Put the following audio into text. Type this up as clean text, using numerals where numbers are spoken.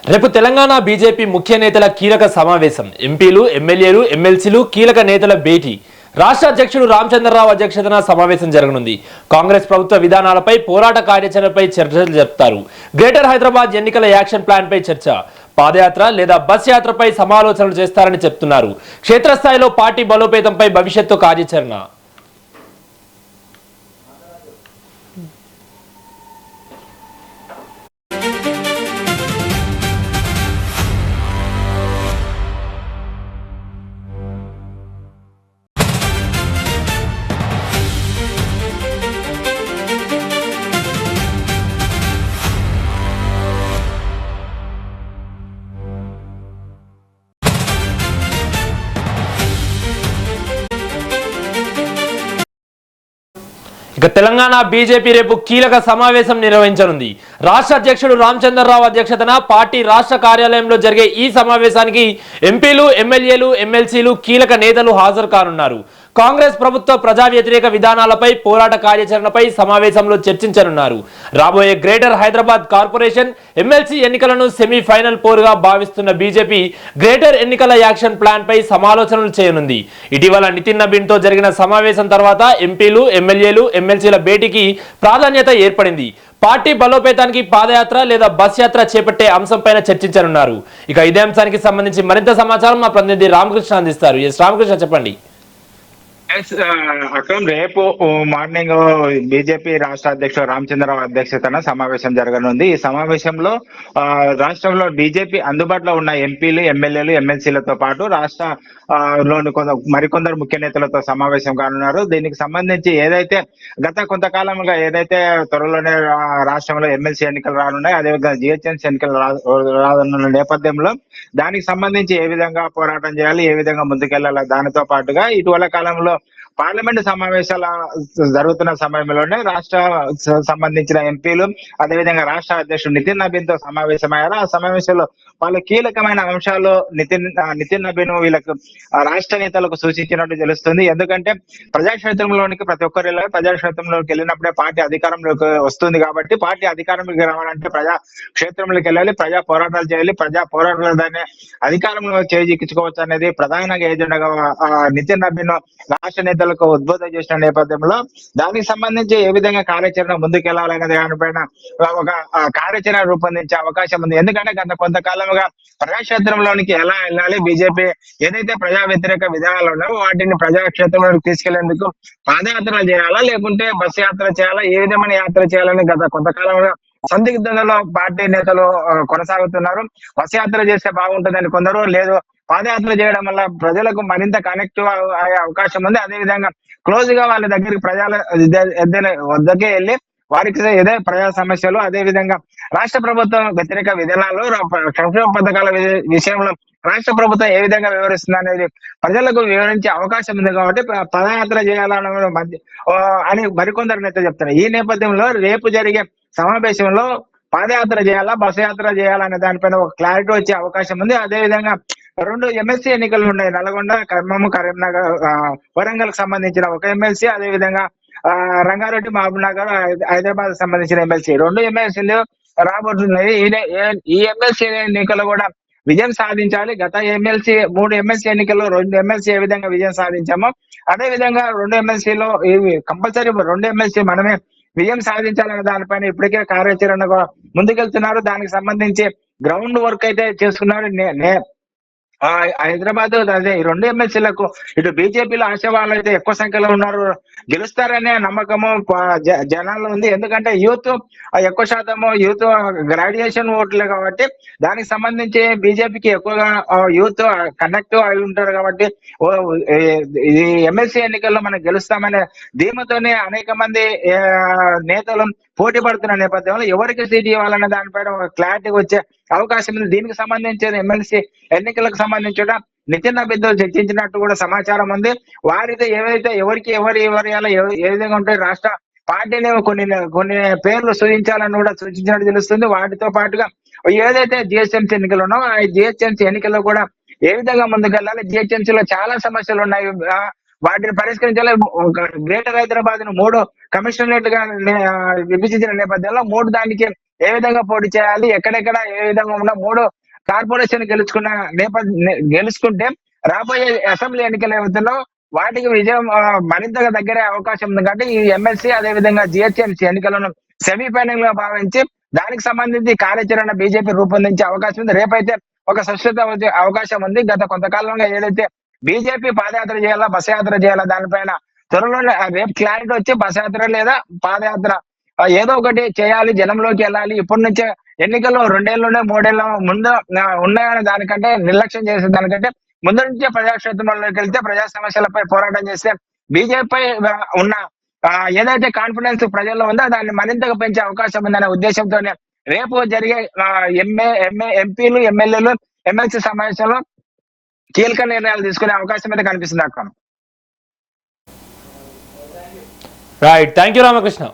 రేపు తెలంగాణ బీజేపీ ముఖ్య నేతల కీలక సమావేశం. ఎంపీలు, ఎమ్మెల్యేలు, ఎమ్మెల్సీలు కీలక నేతల భేటీ. రాష్ట్ర అధ్యక్షుడు రామచంద్రరావు అధ్యక్షతన సమావేశం జరగనుంది. కాంగ్రెస్ ప్రభుత్వ విధానాలపై, పోరాట కార్యాచరణపై చర్చలు జరుపుతారు. గ్రేటర్ హైదరాబాద్ ఎన్నికల యాక్షన్ ప్లాన్ పై చర్చ, పాదయాత్ర లేదా బస్ యాత్రపై సమాలోచనలు చేస్తారని చెప్తున్నారు. క్షేత్రస్థాయిలో పార్టీ బలోపేతంపై భవిష్యత్తు కార్యాచరణ. ఇక తెలంగాణ బీజేపీ రేపు కీలక సమావేశం నిర్వహించనుంది. రాష్ట్ర అధ్యక్షుడు రామచంద్రరావు అధ్యక్షతన పార్టీ రాష్ట్ర కార్యాలయంలో జరిగే ఈ సమావేశానికి ఎంపీలు, ఎమ్మెల్యేలు, ఎమ్మెల్సీలు కీలక నేతలు హాజరు కానున్నారు. కాంగ్రెస్ ప్రభుత్వ ప్రజా వ్యతిరేక విధానాలపై, పోరాట కార్యాచరణపై సమావేశంలో చర్చించనున్నారు. రాబోయే గ్రేటర్ హైదరాబాద్ కార్పొరేషన్ ఎమ్మెల్సీ ఎన్నికలను సెమీఫైనల్ పోరుగా భావిస్తున్న బీజేపీ గ్రేటర్ ఎన్నికల యాక్షన్ ప్లాన్ పై సమాలోచనలు చేయనుంది. ఇటీవల నితిన్ నబీన్ తో జరిగిన సమావేశం తర్వాత ఎంపీలు, ఎమ్మెల్యేలు, ఎమ్మెల్సీల భేటీకి ప్రాధాన్యత ఏర్పడింది. పార్టీ బలోపేతానికి పాదయాత్ర లేదా బస్ యాత్ర చేపట్టే అంశంపైన చర్చించనున్నారు. ఇక ఇదే అంశానికి సంబంధించి మరింత సమాచారం మా ప్రతినిధి రామకృష్ణ అందిస్తారు. ఎస్ రామకృష్ణ, చెప్పండి. అక్రమ్, రేపు మార్నింగ్ బీజేపీ రాష్ట్ర అధ్యక్షుడు రామచంద్రరావు అధ్యక్షతన సమావేశం జరగనుంది. ఈ సమావేశంలో రాష్ట్రంలో బీజేపీ అందుబాటులో ఉన్న ఎంపీలు, ఎమ్మెల్యేలు, ఎమ్మెల్సీలతో పాటు రాష్ట్ర లోని మరికొందరు ముఖ్య నేతలతో సమావేశం కానున్నారు. దీనికి సంబంధించి ఏదైతే గత కొంతకాలంగా ఏదైతే త్వరలోనే రాష్ట్రంలో ఎమ్మెల్సీ ఎన్నికలు రానున్నాయి, అదేవిధంగా జిహెచ్ఎంసీ ఎన్నికలు రానున్న నేపథ్యంలో దానికి సంబంధించి ఏ విధంగా పోరాటం చేయాలి, ఏ విధంగా ముందుకెళ్లాలి, దానితో పాటుగా ఇటీవల కాలంలో పార్లమెంటు సమావేశాల జరుగుతున్న సమయంలోనే రాష్ట్ర సంబంధించిన ఎంపీలు, అదేవిధంగా రాష్ట్ర అధ్యక్షుడు నితిన్ నబీన్ తో సమావేశమయ్యారు. ఆ సమావేశంలో పలు కీలకమైన అంశాలు నితిన్ నబీన్ వీళ్ళకు రాష్ట్ర నేతలకు సూచించినట్టు తెలుస్తుంది. ఎందుకంటే ప్రజాక్షేత్రంలోనికి ప్రతి ఒక్కరు ప్రజాక్షేత్రంలోకి వెళ్ళినప్పుడే పార్టీ అధికారంలోకి వస్తుంది. కాబట్టి పార్టీ అధికారంలోకి రావాలంటే ప్రజా క్షేత్రంలోకి వెళ్ళాలి, ప్రజా పోరాటాలు చేయాలి, ప్రజా పోరాటాల దాన్ని అధికారంలో చేజిక్కించుకోవచ్చు అనేది ప్రధానంగా ఎజెండాగా నితిన్ నబీన్ రాష్ట్ర నేతలకు ఉద్బోధన చేసిన నేపథ్యంలో దానికి సంబంధించి ఏ విధంగా కార్యాచరణ ముందుకెళ్లాలనే దానిపైన ఒక కార్యాచరణ రూపొందించే అవకాశం ఉంది. ఎందుకంటే గత కొంతకాలంగా ప్రజాక్షేత్రంలోనికి ఎలా వెళ్ళాలి, బీజేపీ ఏదైతే ప్రజా వ్యతిరేక విధానాలు ఉన్నాయో వాటిని ప్రజాక్షేత్రంలోకి తీసుకెళ్లేందుకు పాదయాత్ర చేయాలా, లేకుంటే బస్ యాత్ర చేయాలా, ఏ విధమైన యాత్ర చేయాలని గత కొంతకాలంగా సందిగ్ధతలో పార్టీ నేతలు కొనసాగుతున్నారు. బస్ యాత్ర చేస్తే బాగుంటుందని కొందరు, లేదు పాదయాత్ర చేయడం వల్ల ప్రజలకు మరింత కనెక్టివ్ అయ్యే అవకాశం ఉంది. అదేవిధంగా క్లోజ్ గా వాళ్ళ దగ్గరికి ప్రజల వద్దకే వెళ్ళి వారికి ఏదే ప్రజా సమస్యలు, అదే విధంగా రాష్ట్ర ప్రభుత్వం వ్యతిరేక విధానాలు, సంక్షేమ పథకాల విషయంలో రాష్ట్ర ప్రభుత్వం ఏ విధంగా వివరిస్తుంది అనేది ప్రజలకు వివరించే అవకాశం ఉంది. కాబట్టి పదయాత్ర చేయాలని అని మరికొందరు నేతలు చెప్తున్నారు. ఈ నేపథ్యంలో రేపు జరిగే సమావేశంలో పాదయాత్ర చేయాలా, బస్ యాత్ర చేయాలనే దానిపైన ఒక క్లారిటీ వచ్చే అవకాశం ఉంది. అదేవిధంగా 2 ఎమ్మెల్సీ ఎన్నికలు ఉన్నాయి. నల్గొండ, ఖమ్మం, కరీంనగర్, వరంగల్ కు సంబంధించిన ఒక ఎమ్మెల్సీ, అదేవిధంగా రంగారెడ్డి, మహబూబ్ నగర్, హైదరాబాద్ సంబంధించిన ఎమ్మెల్సీ 2 ఎమ్మెల్సీలు రాబోతున్నాయి. ఈ ఎమ్మెల్సీ ఎన్నికలు కూడా విజయం సాధించాలి. గత 3 ఎమ్మెల్సీ ఎన్నికల్లో 2 ఎమ్మెల్సీ ఏ విధంగా విజయం సాధించామో అదే విధంగా 2 ఎమ్మెల్సీలో కంపల్సరీ 2 ఎమ్మెల్సీ మనమే విజయం సాధించాలనే దానిపైన ఇప్పటికే కార్యాచరణ ముందుకెళ్తున్నారు. దానికి సంబంధించి గ్రౌండ్ వర్క్ అయితే చేసుకున్నారు. హైదరాబాద్ అదే 2 ఎమ్మెల్సీలకు ఇటు బీజేపీలో ఆశావాళ్ళు అయితే ఎక్కువ సంఖ్యలో ఉన్నారు, గెలుస్తారనే నమ్మకము జనాల్లో ఉంది. ఎందుకంటే యూత్ ఎక్కువ శాతము యూత్ గ్రాడ్యుయేషన్ ఓట్లు కాబట్టి దానికి సంబంధించి బీజేపీకి ఎక్కువగా యూత్ కనెక్ట్ అయి ఉంటారు. కాబట్టి ఈ ఎమ్మెల్సీ ఎన్నికల్లో మనం గెలుస్తామనే ధీమతోనే అనేక మంది నేతలు పోటీ పడుతున్న నేపథ్యంలో ఎవరికి సీట్ ఇవ్వాలనే దానిపైన ఒక క్లారిటీ వచ్చే అవకాశం ఉంది. దీనికి సంబంధించిన ఎమ్మెల్సీ ఎన్నికలకు సంబంధించిన నితిన్ నబీన్ తో చర్చించినట్టు కూడా సమాచారం ఉంది. వారితో ఏవైతే ఎవరికి ఎవరు ఏ విధంగా ఉంటే రాష్ట్ర పార్టీని కొన్ని పేర్లు సూచించాలని కూడా సూచించినట్టు తెలుస్తుంది. వాటితో పాటుగా ఏదైతే జిహెచ్ఎంసీ ఎన్నికలు ఉన్నాయో ఆ జిహెచ్ఎంసీ ఎన్నికల్లో కూడా ఏ విధంగా ముందుకెళ్లాలి, జిహెచ్ఎంసీలో చాలా సమస్యలు ఉన్నాయి, వాటిని పరిష్కరించాలి. గ్రేటర్ హైదరాబాద్ ను 3 కమిషనరేట్ గా విభజించిన నేపథ్యంలో 3 దానికి ఏ విధంగా పోటీ చేయాలి, ఎక్కడెక్కడ ఏ విధంగా ఉన్న 3 కార్పొరేషన్ గెలుచుకుంటే రాబోయే అసెంబ్లీ ఎన్నికలు ఏవైతున్నాయో వాటికి విజయం మరింతగా దగ్గరే అవకాశం ఉంది. కాబట్టి ఈ ఎమ్మెల్సీ అదే విధంగా జిహెచ్ఎంసీ ఎన్నికలను సెమీఫైనల్ గా భావించి దానికి సంబంధించి కార్యాచరణ బీజేపీ రూపొందించే అవకాశం ఉంది. రేపైతే ఒక స్పష్టత వచ్చే అవకాశం ఉంది. గత కొంతకాలంగా ఏదైతే బీజేపీ పాదయాత్ర చేయాలా, బస యాత్ర చేయాలా దానిపైన త్వరలోనే రేపు క్లారిటీ వచ్చి బస యాత్ర లేదా పాదయాత్ర ఏదో ఒకటి చేయాలి, జనంలోకి వెళ్ళాలి. ఇప్పటి నుంచే ఎన్నికల్లో 2 ఏళ్ళలోనే 3 ఏళ్ళ ముందు ఉన్నాయనే దానికంటే నిర్లక్ష్యం చేసే దానికంటే ముందు నుంచే ప్రజాక్షేత్రంలోకి వెళ్తే ప్రజా సమస్యలపై పోరాటం చేస్తే బీజేపీ ఉన్న ఏదైతే కాన్ఫిడెన్స్ ప్రజల్లో ఉందో దాన్ని మరింతగా పెంచే అవకాశం ఉందనే ఉద్దేశంతోనే రేపు జరిగే ఎంపీలు, ఎమ్మెల్యేలు, ఎమ్మెల్సీ సమావేశంలో కీలక నిర్ణయాలు తీసుకునే అవకాశం అయితే కనిపిస్తుంది అక్కడ. Right, thank you Ramakrishna.